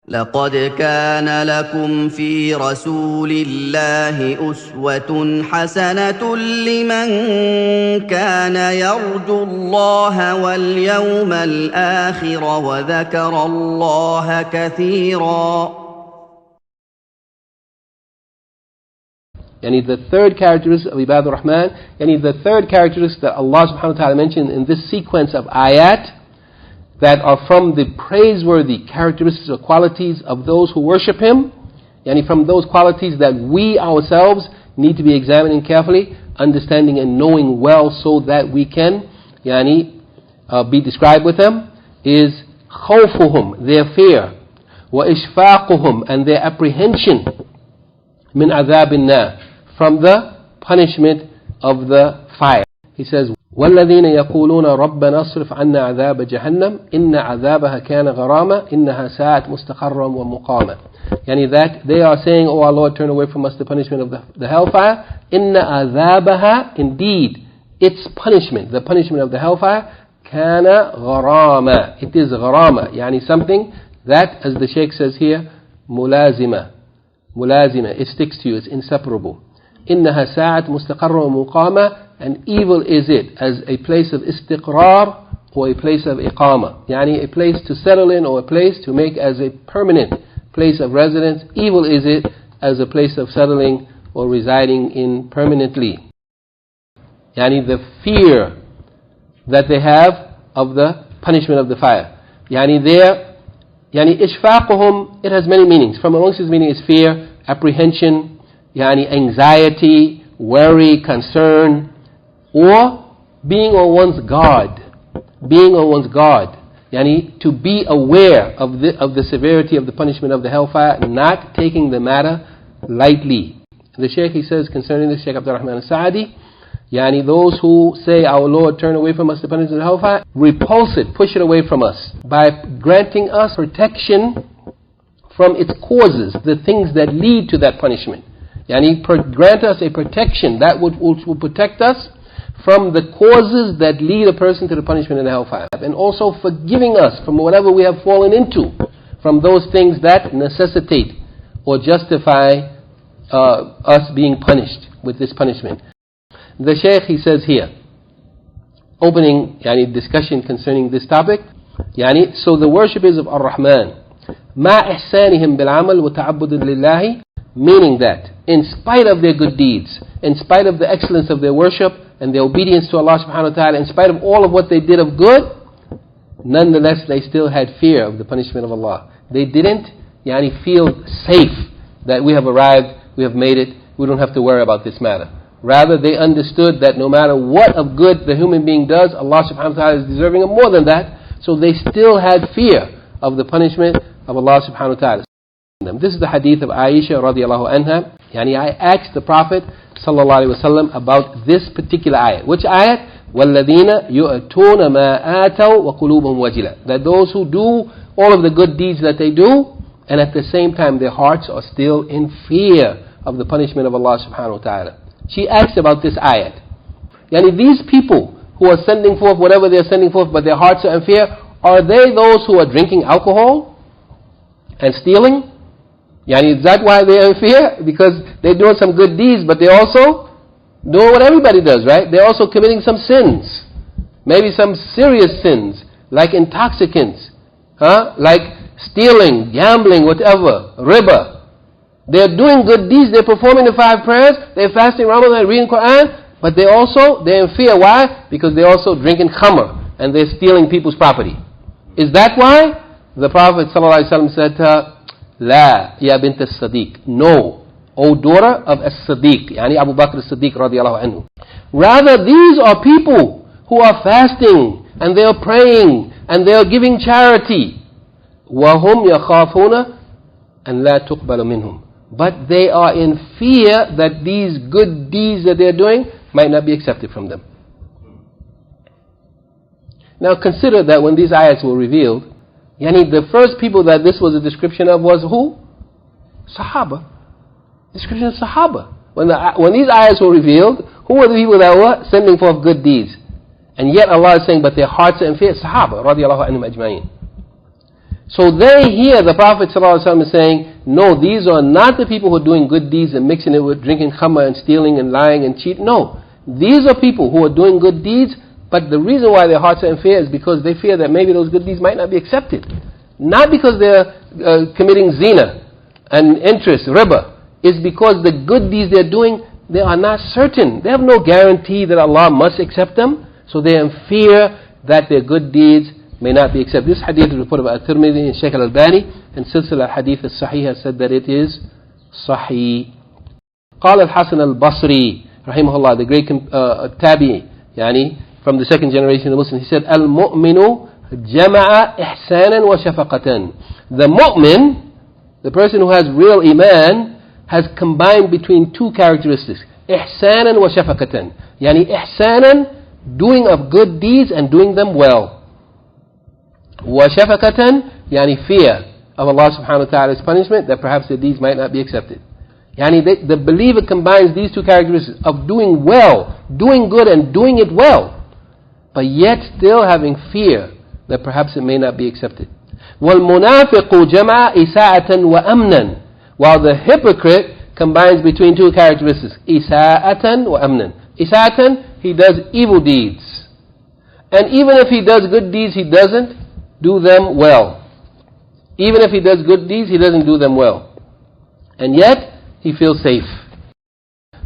لقد كان لكم في رسول الله أسوة حسنة لمن كان يرجو الله واليوم الآخر وذكر الله كثيرا. The third characteristic of Ibadur-Rahman, the third characteristic that Allah subhanahu wa ta'ala mentioned in this sequence of ayat that are from the praiseworthy characteristics or qualities of those who worship Him, from those qualities that we ourselves need to be examining carefully, understanding and knowing well so that we can be described with them, is khawfuhum, their fear, wa ishfaquhum, and their apprehension, min adhabin nar, from the punishment of the fire. He says, وَالَّذِينَ يَقُولُونَ رَبَّنَا اصْرِفْ عَنَّا عَذَابَ جَهَنَّمَ إِنَّ عَذَابَهَا كَانَ غَرَامًا إِنَّهَا سَاءَتْ مُسْتَقَرًّا وَمُقَامًا. That they are saying, "Oh our Lord, turn away from us the punishment of the hellfire." إِنَّ عَذَابَهَا, indeed, its punishment, the punishment of the hellfire, كَانَ غَرَامًا. It is غَرَامًا, something that, as the Shaykh says here, مُلَازِمًا. It sticks to you, it's inseparable. إِنَّهَا سَاءَتْ مُسْتَقَرًّا وَمُقَامًا. And evil is it as a place of istiqrar or a place of iqama. A place to settle in or a place to make as a permanent place of residence. Evil is it as a place of settling or residing in permanently. The fear that they have of the punishment of the fire. Ishfaquhum, it has many meanings. From amongst its meaning is fear, apprehension, anxiety, worry, concern, or being on one's guard. To be aware of the severity of the punishment of the hellfire, not taking the matter lightly. The Shaykh, he says concerning this, Shaykh Abdur-Rahman al-Sa'adi, those who say, "Our Lord, turn away from us the punishment of the hellfire," repulse it, push it away from us by granting us protection from its causes, the things that lead to that punishment. Grant us a protection that will protect us from the causes that lead a person to the punishment in the hellfire, and also forgiving us from whatever we have fallen into, from those things that necessitate or justify us being punished with this punishment. The Shaykh, he says here, opening discussion concerning this topic, so the worshippers of Ar-Rahman, مع إحسانهم بالعمل وتعبد لله, meaning that in spite of their good deeds, in spite of the excellence of their worship and their obedience to Allah subhanahu wa ta'ala, in spite of all of what they did of good, nonetheless they still had fear of the punishment of Allah. They didn't feel safe that we have arrived, we have made it, we don't have to worry about this matter. Rather, they understood that no matter what of good the human being does, Allah subhanahu wa ta'ala is deserving of more than that. So they still had fear of the punishment of Allah subhanahu wa ta'ala. This is the hadith of Aisha radiallahu anha. I asked the Prophet sallallahu alaihi wasallam about this particular ayat. Which ayat? وَالَّذِينَ يُؤْتُونَ مَا آتَوْا وَقُلُوبُهُمْ وَجِلَةٌ. That those who do all of the good deeds that they do, and at the same time their hearts are still in fear of the punishment of Allah subhanahu wa ta'ala. She asked about this ayat. These people who are sending forth whatever they are sending forth, but their hearts are in fear, are they those who are drinking alcohol and stealing? Is that why they are in fear? Because they're doing some good deeds, but they're also doing what everybody does, right? They're also committing some sins. Maybe some serious sins, like intoxicants, like stealing, gambling, whatever, riba. They're doing good deeds, they're performing the 5 prayers, they're fasting Ramadan, reading Qur'an, but they're in fear. Why? Because they're also drinking khamr and they're stealing people's property. Is that why? The Prophet ﷺ said to her, La ya bint as-Sadiq. No, O daughter of as-Sadiq, Abu Bakr as-Siddiq radiallahu anhu. Rather, these are people who are fasting and they are praying and they are giving charity. وَهُمْ يَخَافُونَ أَنْ لَا تُقْبَلُ مِنْهُمْ. But they are in fear that these good deeds that they are doing might not be accepted from them. Now consider that when these ayats were revealed, the first people that this was a description of was who? Sahaba. Description of Sahaba. When these ayats were revealed, who were the people that were sending forth good deeds? And yet Allah is saying, but their hearts are in fear. Sahaba, radiallahu anhum ajma'in. So they hear the Prophet ﷺ saying, no, these are not the people who are doing good deeds and mixing it with drinking khamr and stealing and lying and cheating. No, these are people who are doing good deeds, but the reason why their hearts are in fear is because they fear that maybe those good deeds might not be accepted. Not because they're committing zina and interest, riba. It's because the good deeds they're doing, they are not certain. They have no guarantee that Allah must accept them. So they're in fear that their good deeds may not be accepted. This hadith is reported by Al-Tirmidhi and Shaykh al-Albani, and Silsila al-Hadith al-Sahih has said that it is Sahih. قال الحسن البصري رحمه الله, the great tabi'i, from the second generation of Muslims, he said, Al-Mu'minu jama'a ihsanan wa shafaqatan. The mu'min, the person who has real iman, has combined between two characteristics, ihsanan wa shafaqatan. Ihsanan, doing of good deeds and doing them well. Wa shafaqatan, fear of Allah subhanahu wa ta'ala's punishment, that perhaps the deeds might not be accepted. The believer combines these two characteristics of doing well, doing good and doing it well, but yet still having fear that perhaps it may not be accepted. وَالْمُنَافِقُ جَمَعَ إِسَاءَةً وَأَمْنًا. While the hypocrite combines between two characteristics, إِسَاءَةً وَأَمْنًا. إِسَاءَةً, he does evil deeds. And even if he does good deeds, he doesn't do them well. Even if he does good deeds, he doesn't do them well. And yet, he feels safe.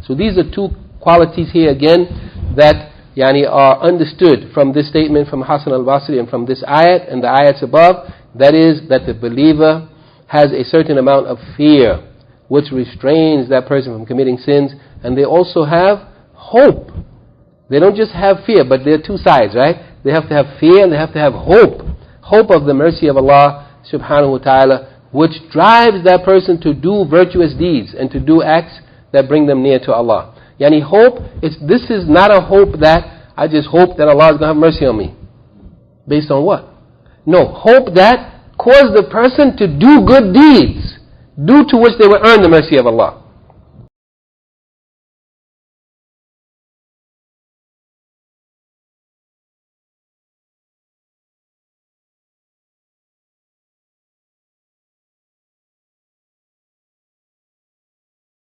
So these are two qualities here again that are understood from this statement from Hasan al-Basri and from this ayat and the ayats above. That is, that the believer has a certain amount of fear which restrains that person from committing sins, and they also have hope. They don't just have fear, but there are two sides, right? They have to have fear and they have to have hope. Hope of the mercy of Allah subhanahu wa ta'ala, which drives that person to do virtuous deeds and to do acts that bring them near to Allah. Hope, this is not a hope that I just hope that Allah is going to have mercy on me. Based on what? No, hope that cause the person to do good deeds, due to which they will earn the mercy of Allah.